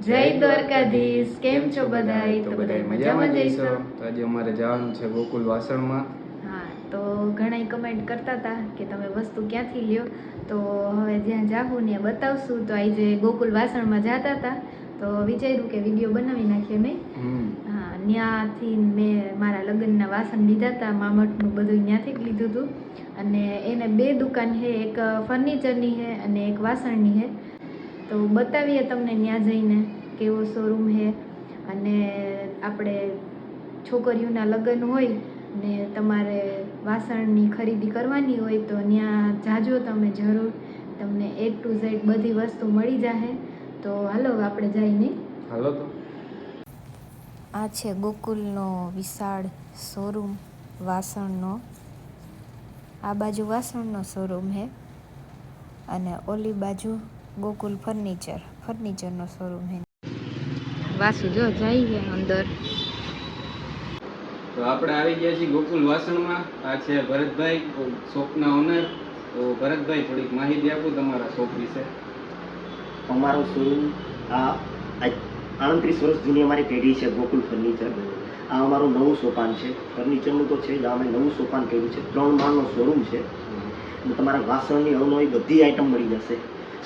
જય દ્વારકાધીશ. કેમ છો બધાય? તો બધાય મજામાં જઈશો. તો આજે અમારે જવાનું છે ગોકુલ વાસણમાં. હા, તો ઘણાય કમેન્ટ કરતા હતા કે તમે વસ્તુ ક્યાંથી લ્યો, તો હવે જ્યાં જાવું ને બતાવશું. તો આજે ગોકુલ વાસણમાં જતા હતા, તો વિચાર્યું કે વિડીયો બનાવી નાખીએ. નહીં? હા, ત્યાંથી મેં મારા લગ્નના વાસણ લીધા હતા. મામટનું બધું ત્યાંથી જ લીધું હતું. અને એને બે દુકાન છે, એક ફર્નિચરની છે અને એક વાસણની છે. તો બતાવીએ તમને ત્યાં જઈને કેવો શોરૂમ છે. અને આપણે છોકરીઓના લગ્ન હોય ને તમારે વાસણની ખરીદી કરવાની હોય તો ત્યાં જાજો તમે જરૂર. તમને A to Z બધી વસ્તુ મળી જશે. તો હાલો આપણે જઈને. હાલો તો. આ છે ગોકુલનો વિશાળ શોરૂમ વાસણનો. આ બાજુ વાસણનો શોરૂમ છે અને ઓલી બાજુ ગોકુલ ફર્નિચરનો શોરૂમ છે. વાસુ જો જઈએ અંદર. તો આપણે આવી ગયા છીએ ગોકુલ વાસણમાં. આ છે ભરતભાઈ, શોપના ઓનર. તો ભરતભાઈ, થોડીક માહિતી આપો તમારા શોપ વિશે. અમારો શોરૂમ આ 38 વર્ષ જૂની અમારી પેઢી છે ગોકુલ ફર્નિચર. આ અમારું નવું સોપાન છે. ફર્નિચરનું તો છે જ, અમે નવું સોપાન કર્યું છે. 3 માળનો શોરૂમ છે. તમારા વાસણની અવનવી બધી આઈટમ મળી જશે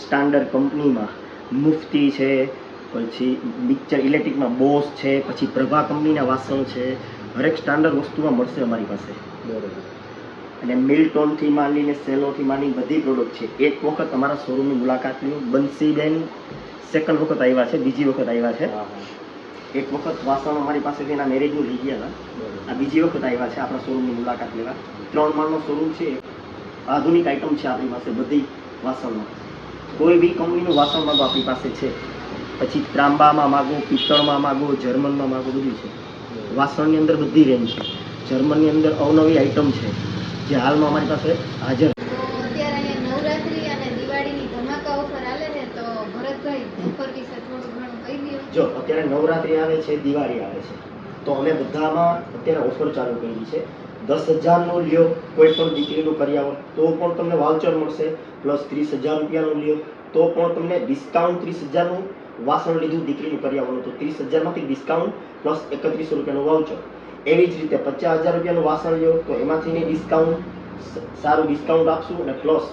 સ્ટાન્ડર્ડ કંપનીમાં. મુફ્તી છે, પછી મિક્સર ઇલેક્ટ્રિકમાં બોસ છે, પછી પ્રભા કંપનીના વાસણ છે. હરેક સ્ટાન્ડર્ડ વસ્તુમાં મળશે અમારી પાસે. બરોબર. અને મિલ્ટોનથી માંડીને સેલોથી માંડીને બધી પ્રોડક્ટ છે. એક વખત અમારા શોરૂમની મુલાકાત લ્યો. બંસીબેન સેકન્ડ વખત આવ્યા છે, બીજી વખત આવ્યા છે. એક વખત વાસણ અમારી પાસેથી એના મેરેજનું લઈ ગયા હતા. આ બીજી વખત આવ્યા છે આપણા શોરૂમની મુલાકાત લેવા. 3 માળનો શોરૂમ છે. આધુનિક આઈટમ છે આપણી પાસે બધી વાસણમાં. કોઈ બી કંપનીનું વાસણ માગો આપણી પાસે છે. પછી ત્રાંબામાં માગો, પિત્તળમાં માગો, જર્મનમાં માગો, બધું છે. વાસણની અંદર બધી રેન્જ છે. જર્મનની અંદર અવનવી આઈટમ છે જે હાલમાં અમારી પાસે હાજર. તો અત્યારે અહીંયા નવરાત્રી અને દિવાળીની ધમાકા ઓફર આલે છે. તો ભરતભાઈ ઓફર વિશે થોડું ઘણું કહી દો. જો અત્યારે નવરાત્રી આવે છે, દિવાળી આવે છે, તો અમે બધામાં અત્યારે ઓફર ચાલુ કરી છે. 10,000નો લ્યો કોઈ પણ દીકરીનું કરિયાવર તો પણ તમને વાઉચર મળશે. પ્લસ 30,000 રૂપિયાનું લ્યો તો પણ તમને ડિસ્કાઉન્ટ. 30,000નું વાસણ લીધું દીકરીનું કરિયાવરનું તો 30,000માંથી ડિસ્કાઉન્ટ પ્લસ 3100 રૂપિયાનું વાઉચર. એવી જ રીતે 50,000 રૂપિયાનું વાસણ લ્યો તો એમાંથી ડિસ્કાઉન્ટ, સારું ડિસ્કાઉન્ટ આપશું અને પ્લસ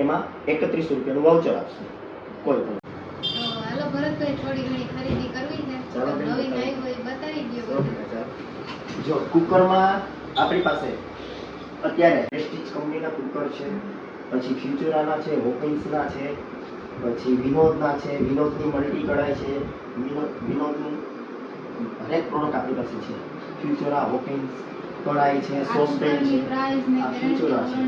એમાં 3100 રૂપિયાનું વાઉચર આપશું. કોઈ પણ. તો હાલો ભરતભાઈ, થોડી ઘણી ખરીદી કરવી છે તો નવી લાવી હોય બતાવી દો. જો કુકરમાં આપણી પાસે અત્યારે પ્રેસ્ટીજ કંપનીના કુકર છે, પછી ફ્યુચરાના છે, હોકિન્સના છે, પછી વિનોદના છે. વિનોદની મલ્ટી કઢાઈ છે. વિનોદની હરેક પ્રોડક્ટ આપણી પાસે છે. ફ્યુચરા, હોકિન્સ કઢાઈ છે, સોસપેન છે. આ ફ્યુચરા છે.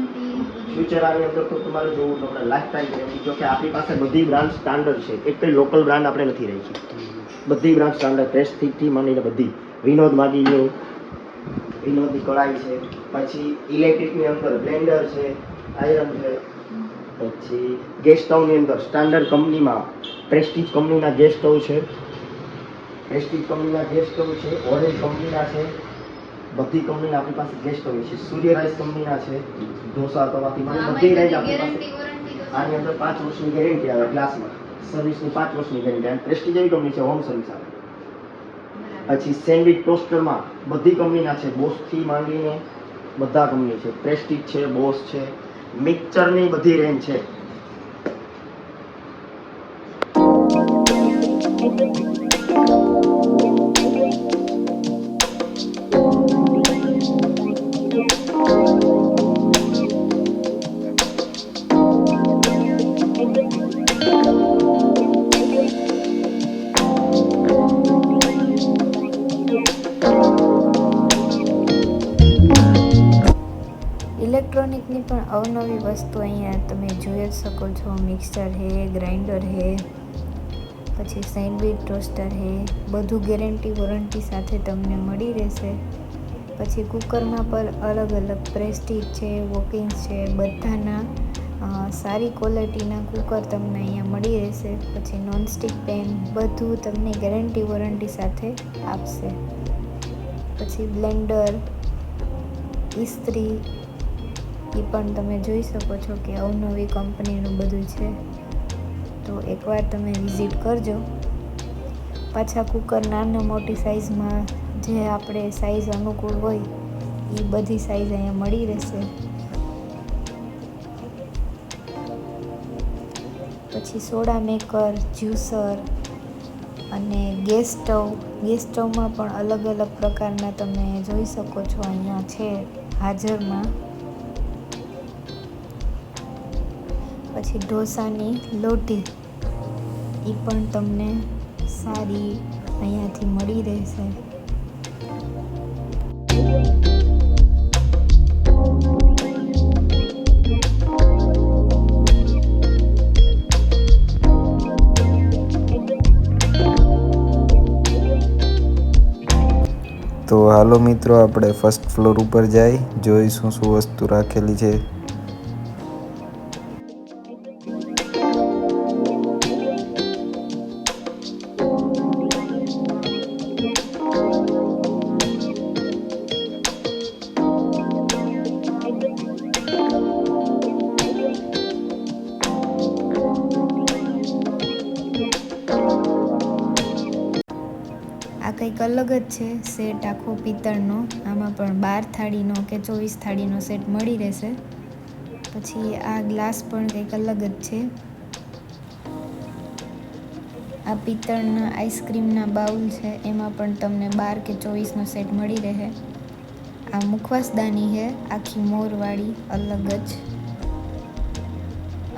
ફ્યુચરાની અંદર તો તમારે જોવું તો આપણે લાઈફ ટાઈમ છે. જો કે આપણી પાસે બધી બ્રાન્ડ સ્ટાન્ડર્ડ છે. એક કઈ લોકલ બ્રાન્ડ આપણે નથી રાખી. બધી બ્રાન્ડ સ્ટાન્ડર્ડ, પ્રેસ્ટીજથી માંડીને બધી. વિનોદ માગી લો, વિનોદની કઢાઈ છે. પછી ઇલેક્ટ્રિકની અંદર બ્લેન્ડર છે, આયરન છે. પછી ગેસ સ્ટવની અંદર સ્ટાન્ડર્ડ કંપનીમાં પ્રેસ્ટીજ કંપનીના ગેસ સ્ટવ છે. પ્રેસ્ટીજ કંપનીના ગેસ સ્ટવ છે. ઓરેન્જ કંપનીના છે. બધી કંપનીના આપણી પાસે ગેસ સ્ટવ છે. સૂર્યરાઈસ કંપનીના છે. ઢોસા તવાથી મને બધી રેન્જ આપણી પાસે. આની અંદર 5 વર્ષની ગેરંટી આવે ગ્લાસમાં. સર્વિસની 5 વર્ષની ગેરંટી. અને પ્રેસ્ટીજ એવી કંપની છે, હોમ સર્વિસ આવે. પછી સેન્ડવિચ ટોસ્ટરમાં બધી કંપનીના છે. બોસથી માંડીને બધા કંપની છે. પ્રેસ્ટીજ છે, બોસ છે. મિક્સરની બધી રેન્જ છે. ઇલેક્ટ્રોનિકની પણ અવનવી વસ્તુ અહીંયા તમે જોઈ જ શકો છો. મિક્સર છે, ગ્રાઇન્ડર છે, પછી સેન્ડવિચ ટોસ્ટર છે. બધું ગેરંટી વોરંટી સાથે તમને મળી રહેશે. પછી કુકરમાં પણ અલગ અલગ પ્રેસ્ટીજ છે, વોકિંગ્સ છે, બધાના સારી ક્વોલિટીના કુકર તમને અહીંયા મળી રહેશે. પછી નોનસ્ટિક પેન બધું તમને ગેરંટી વોરંટી સાથે આપશે. પછી બ્લેન્ડર, ઇસ્ત્રી એ પણ તમે જોઈ શકો છો કે અવનવી કંપનીનું બધું છે. તો એકવાર તમે વિઝિટ કરજો. પાછા કુકર નાના મોટી સાઇઝમાં જે આપણે સાઇઝ અનુકૂળ હોય એ બધી સાઇઝ અહીંયા મળી રહેશે. પછી સોડા મેકર, જ્યુસર અને ગેસ સ્ટવમાં પણ અલગ અલગ પ્રકારના તમે જોઈ શકો છો અહીંયા છે હાજરમાં. પછી ઢોસાની લોટી એ પણ તમને સારી અહીંયાથી મળી રહેશે. તો હાલો મિત્રો, આપણે ફર્સ્ટ ફ્લોર ઉપર જઈ જોઈશું શું વસ્તુ રાખેલી છે. આ કંઈક અલગ જ છે સેટ આખો પિત્તળનો. આમાં પણ 12 થાળીનો કે 24 થાળીનો સેટ મળી રહેશે. પછી આ ગ્લાસ પણ કંઈક અલગ જ છે. આ પિત્તળના આઈસ્ક્રીમના બાઉલ છે, એમાં પણ તમને 12 કે 24નો સેટ મળી રહે. આ મુખવાસદાની છે આખી મોરવાળી, અલગ જ,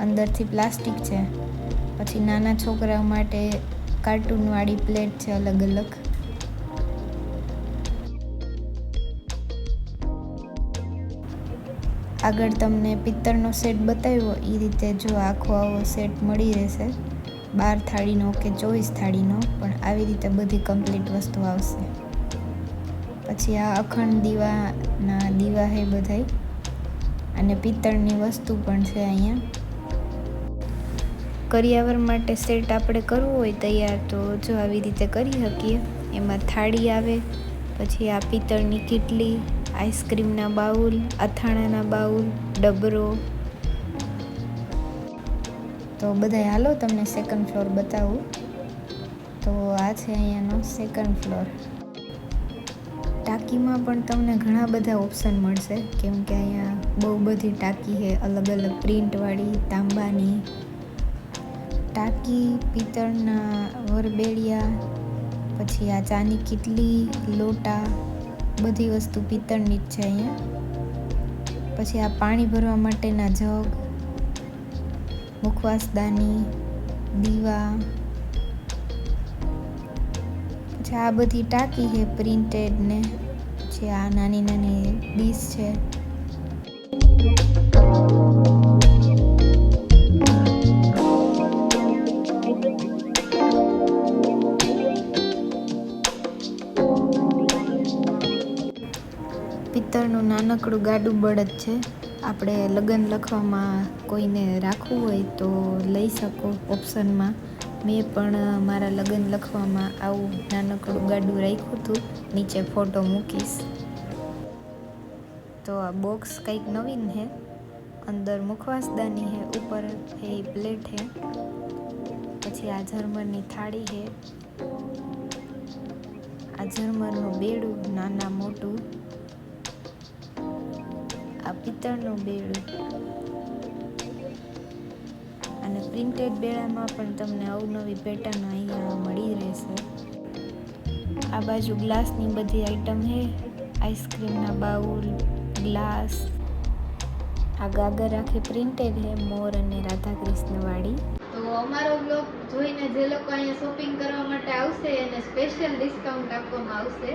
અંદરથી પ્લાસ્ટિક છે. પછી નાના છોકરાઓ માટે કાર્ટૂનવાળી પ્લેટ છે અલગ અલગ. આગળ તમને પિત્તળનો સેટ બતાવ્યો એ રીતે જો આખો આવો સેટ મળી રહેશે, 12 થાળીનો કે 24 થાળીનો, પણ આવી રીતે બધી કમ્પ્લીટ વસ્તુ આવશે. પછી આ અખંડ દીવા છે બધાય, અને પિત્તળની વસ્તુ પણ છે અહીંયા. કરિયાવર માટે સેટ આપણે કરવું હોય તૈયાર તો જો આવી રીતે કરી શકીએ. એમાં થાળી આવે, પછી આ પિત્તળની કીટલી, આઈસ્ક્રીમના બાઉલ, અથાણાના બાઉલ, ડબરો. તો બધાય હાલો તમને સેકન્ડ ફ્લોર બતાવું. તો આ છે અહીંયાનો સેકન્ડ ફ્લોર. ટાંકીમાં પણ તમને ઘણા બધા ઓપ્શન મળશે, કેમ કે અહીંયા બહુ બધી ટાંકી છે અલગ અલગ પ્રિન્ટવાળી, તાંબાની ટાંકી, પિત્તળના વરબેડિયા, પછી આ ચાની કીટલી, લોટા, બધી વસ્તુ પિત્તળની જ છે અહીંયા. પછી આ પાણી ભરવા માટેના જગ, મુખવાસદાની, દીવા. પછી આ બધી ટાંકી છે પ્રિન્ટેડ ને. પછી આ નાની નાની ડીશ છે. પિત્તળનું નાનકડું ગાડું બળદ છે. આપણે લગ્ન લખવામાં કોઈને રાખવું હોય તો લઈ શકો ઓપ્શનમાં. મેં પણ મારા લગ્ન લખવામાં આવું નાનકડું ગાડું રાખ્યું હતું, નીચે ફોટો મૂકીશ. તો આ બોક્સ કંઈક નવીન છે. અંદર મુખવાસદાની છે, ઉપર એ પ્લેટ છે. પછી આ ઝરમરની થાળી છે. આ ઝરમરનું બેડું નાના મોટું. આ પિત્તળનું બેડું. અને પ્રિન્ટેડ બેડામાં પણ તમને અવનવી પેટર્ન અહીંયા મળી રહેશે. આ બાજુ ગ્લાસની બધી આઈટમ છે. આઈસ્ક્રીમના બાઉલ, ગ્લાસ. આ ગાગર આખી પ્રિન્ટેડ છે, મોર અને રાધા કૃષ્ણવાળી. તો અમારો બ્લોગ જોઈને જે લોકો અહીંયા શોપિંગ કરવા માટે આવશે એને સ્પેશિયલ ડિસ્કાઉન્ટ આપવામાં આવશે,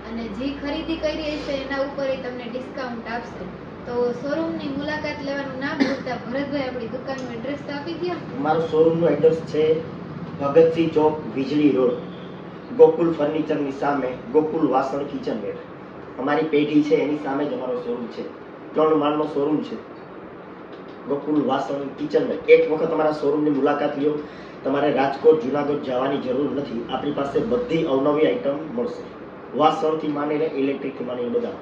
અને જે ખરીદી કરી હશે એના ઉપર તમને ડિસ્કાઉન્ટ આપશે. તો શોરૂમની મુલાકાત લેવાનું ના ભૂલતા. ભરતભાઈ, આપણી દુકાનનું એડ્રેસ તો આપી દો. અમારું શોરૂમનું એડ્રેસ છે ભગતસિંહ ચોક, વીજળી રોડ, ગોકુલ ફર્નિચરની સામે, ગોકુલ વાસણ કિચનવેર. અમારી પેઢી છે એની સામે જ અમારો શોરૂમ છે. 3 માળનો શોરૂમ છે, ગોકુલ વાસણ કિચનવેર. એક વખત અમારા શોરૂમની મુલાકાત લ્યો. તમારે રાજકોટ, જુનાગઢ જવાની જરૂર નથી. આપણી પાસે બધી અવનવી આઈટમ મળશે, વાસણથી માંડીને ઇલેક્ટ્રિકથી માંડીને બધા.